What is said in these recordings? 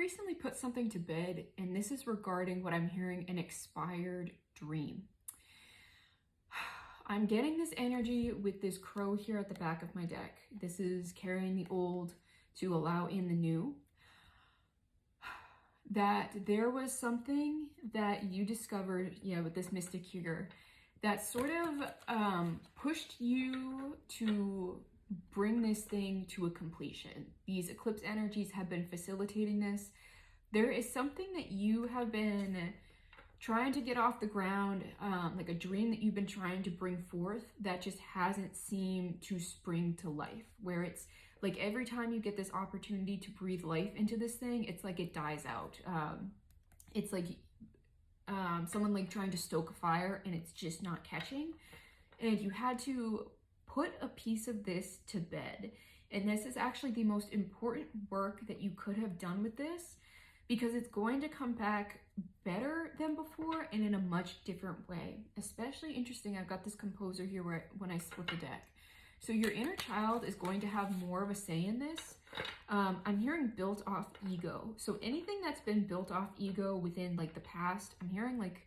recently put something to bed, and this is regarding what I'm hearing, an expired dream. I'm getting this energy with this crow here at the back of my deck. This is carrying the old to allow in the new. That there was something that you discovered, with this mystic here, that sort of pushed you to bring this thing to a completion. These eclipse energies have been facilitating this. There is something that you have been trying to get off the ground, like a dream that you've been trying to bring forth that just hasn't seemed to spring to life, where it's like every time you get this opportunity to breathe life into this thing, it's like it dies out. It's like someone like trying to stoke a fire and it's just not catching. And you had to put a piece of this to bed. And this is actually the most important work that you could have done with this, because it's going to come back better than before and in a much different way. Especially interesting, I've got this composer here when I split the deck. So your inner child is going to have more of a say in this. I'm hearing built off ego. So anything that's been built off ego within like the past, I'm hearing like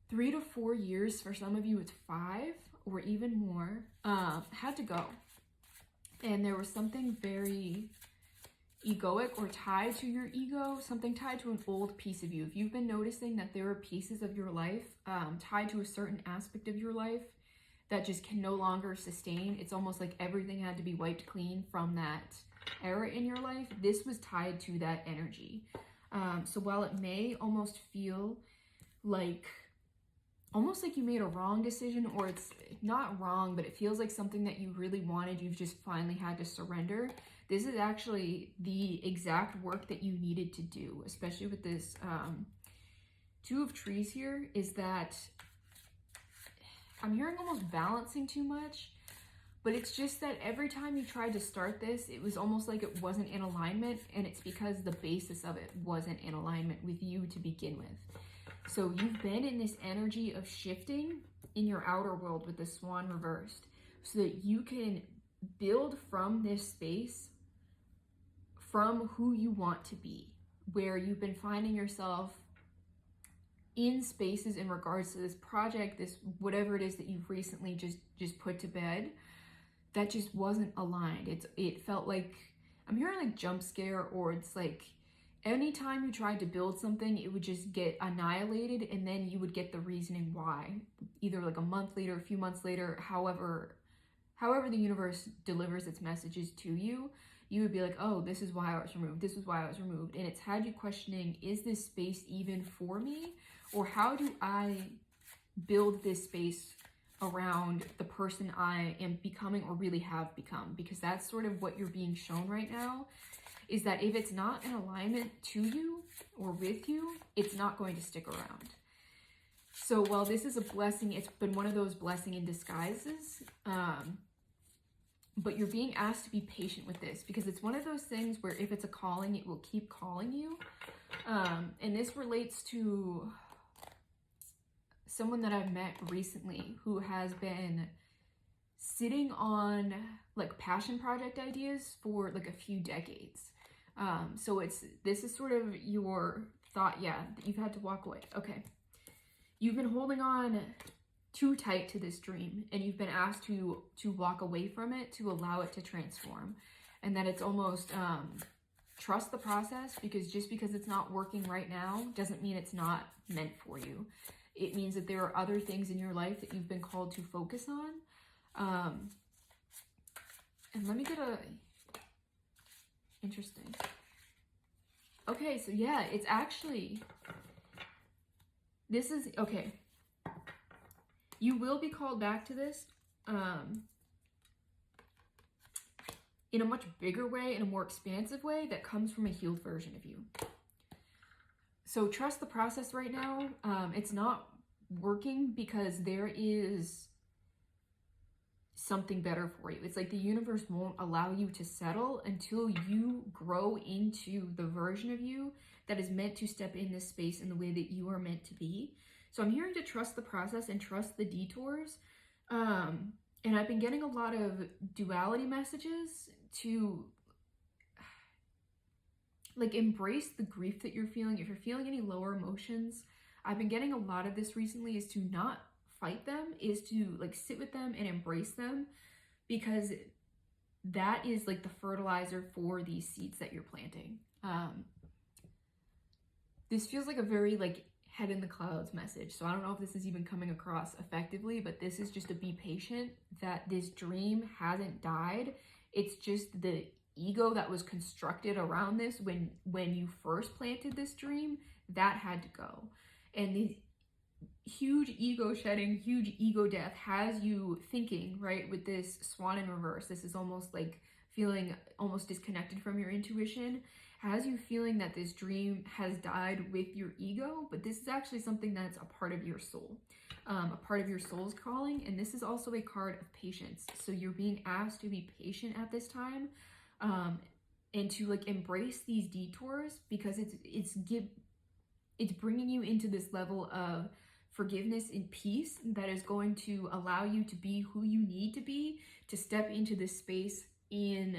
3 to 4 years. For some of you, it's 5 or even more, had to go. And there was something very egoic or tied to your ego, something tied to an old piece of you. If you've been noticing that there are pieces of your life tied to a certain aspect of your life that just can no longer sustain, it's almost like everything had to be wiped clean from that era in your life. This was tied to that energy. So while it may almost feel like you made a wrong decision, or it's not wrong, but it feels like something that you really wanted, you've just finally had to surrender. This is actually the exact work that you needed to do, especially with this Two of Trees here, is that I'm hearing almost balancing too much, but it's just that every time you tried to start this, it was almost like it wasn't in alignment, and it's because the basis of it wasn't in alignment with you to begin with. So you've been in this energy of shifting in your outer world with the Swan reversed, so that you can build from this space, from who you want to be, where you've been finding yourself in spaces in regards to this project, this whatever it is that you've recently just put to bed, that just wasn't aligned. It felt like, I'm hearing like jump scare, or it's like anytime you tried to build something, it would just get annihilated, and then you would get the reasoning why, either like a month later, a few months later, however the universe delivers its messages to you, you would be like, oh, this is why I was removed. This is why I was removed. And it's had you questioning, is this space even for me? Or how do I build this space around the person I am becoming or really have become? Because that's sort of what you're being shown right now, is that if it's not in alignment to you or with you, it's not going to stick around. So while this is a blessing, it's been one of those blessing in disguises, but you're being asked to be patient with this, because it's one of those things where if it's a calling, it will keep calling you. And this relates to someone that I've met recently who has been sitting on like passion project ideas for like a few decades. So this is sort of your thought, that you've had to walk away. Okay. You've been holding on too tight to this dream, and you've been asked to walk away from it, to allow it to transform. And that it's almost trust the process, because just because it's not working right now doesn't mean it's not meant for you. It means that there are other things in your life that you've been called to focus on. And let me get interesting. Okay, so it's actually, this is, okay. You will be called back to this in a much bigger way, in a more expansive way that comes from a healed version of you. So trust the process right now. It's not working because there is something better for you. It's like the universe won't allow you to settle until you grow into the version of you that is meant to step in this space in the way that you are meant to be. So I'm hearing to trust the process and trust the detours. And I've been getting a lot of duality messages to like embrace the grief that you're feeling. If you're feeling any lower emotions, I've been getting a lot of this recently, is to not fight them, is to like sit with them and embrace them, because that is like the fertilizer for these seeds that you're planting. This feels like a very like head in the clouds message. So I don't know if this is even coming across effectively, but this is just to be patient, that this dream hasn't died. It's just the ego that was constructed around this when you first planted this dream, that had to go. And the huge ego shedding, huge ego death has you thinking, right, with this swan in reverse. This is almost like feeling almost disconnected from your intuition, has you feeling that this dream has died with your ego, but this is actually something that's a part of your soul, a part of your soul's calling. And this is also a card of patience. So you're being asked to be patient at this time, and to like embrace these detours, because it's bringing you into this level of forgiveness and peace that is going to allow you to be who you need to be, to step into this space in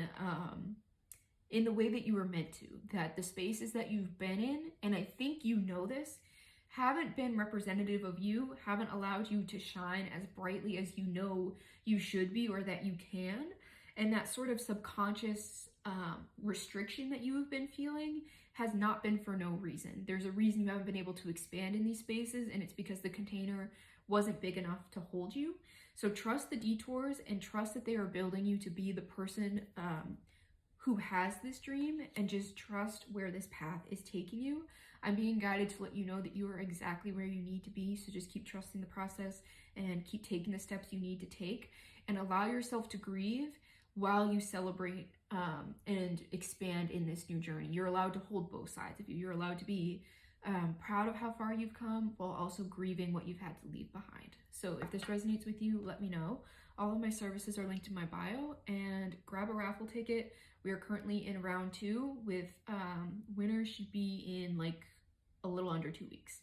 the way that you were meant to. That the spaces that you've been in, and I think you know this, haven't been representative of you, haven't allowed you to shine as brightly as you know you should be, or that you can. And that sort of subconscious restriction that you have been feeling has not been for no reason. There's a reason you haven't been able to expand in these spaces, and it's because the container wasn't big enough to hold you. So trust the detours, and trust that they are building you to be the person who has this dream, and just trust where this path is taking you. I'm being guided to let you know that you are exactly where you need to be. So just keep trusting the process and keep taking the steps you need to take, and allow yourself to grieve while you celebrate and expand in this new journey. You're allowed to hold both sides of you. You're allowed to be proud of how far you've come, while also grieving what you've had to leave behind. So if this resonates with you, let me know. All of my services are linked in my bio, and grab a raffle ticket. We are currently in round 2 with winners should be in like a little under 2 weeks.